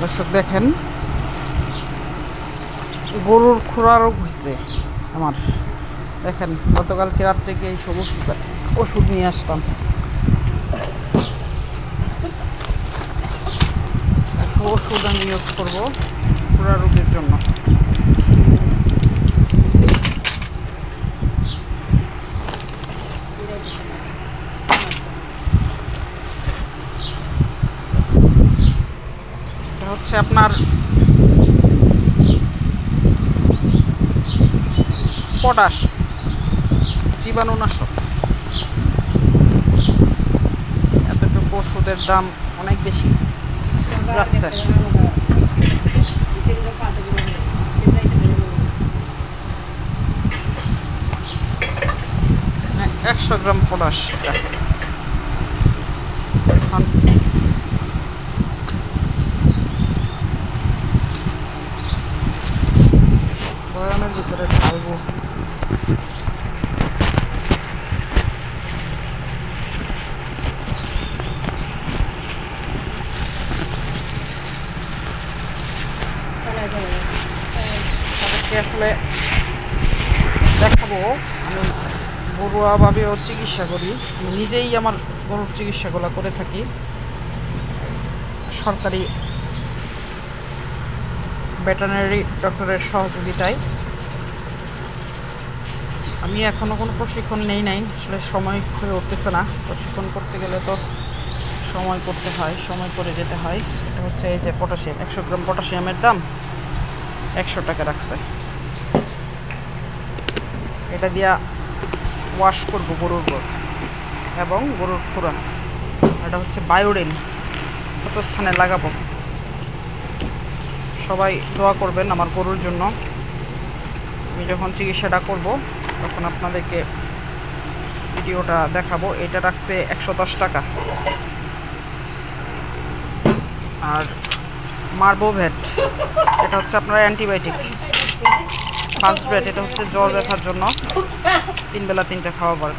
দর্শক দেখেন, গরুর খুরা রোগ হয়েছে আমার। দেখেন, গতকালকে রাত্রে গিয়ে এই সব ওষুধ নিয়ে আসতাম। ওষুধ আমি ইউজ করবো খুরা রোগের জন্য। এটা হচ্ছে আপনার পটাশ, জীবাণুনাশক। এতটুকু ওষুধের দাম অনেক বেশি যাচ্ছে। 100 গ্রাম পটাশ। বয়ামের ভিতরে ঢালবো। তাদেরকে আসলে দেখাবো আমি ঘরোয়াভাবেও চিকিৎসা করি। আমি নিজেই আমার গরুর চিকিৎসাগুলো করে থাকি সরকারি ভেটেরিনারি ডক্টরের সহযোগিতায়। আমি এখনও কোনো প্রশিক্ষণ নেই নাই, আসলে সময় হয়ে উঠতেছে না। প্রশিক্ষণ করতে গেলে তো সময় করতে হয়, সময় করে যেতে হয়। এটা হচ্ছে এই যে পটাশিয়াম, 100 গ্রাম পটাশিয়ামের দাম 100 টাকা রাখছে। এটা দিয়া ওয়াশ করব গরুর গোশ এবং গরুর খুরা। এটা হচ্ছে বায়োডিন, কত স্থানে লাগাবো। সবাই দোয়া করবেন আমার গরুর জন্য। আমি যখন চিকিৎসাটা করব তখন আপনাদেরকে ভিডিওটা দেখাবো। এটা রাখছে 110 টাকা। আর মার্বোভেট, এটা হচ্ছে আপনার অ্যান্টিবায়োটিক ফার্স্ট ব্রেড। এটা হচ্ছে জ্বর ব্যথার জন্য 3 বেলা 3টা খাওয়া পড়ে।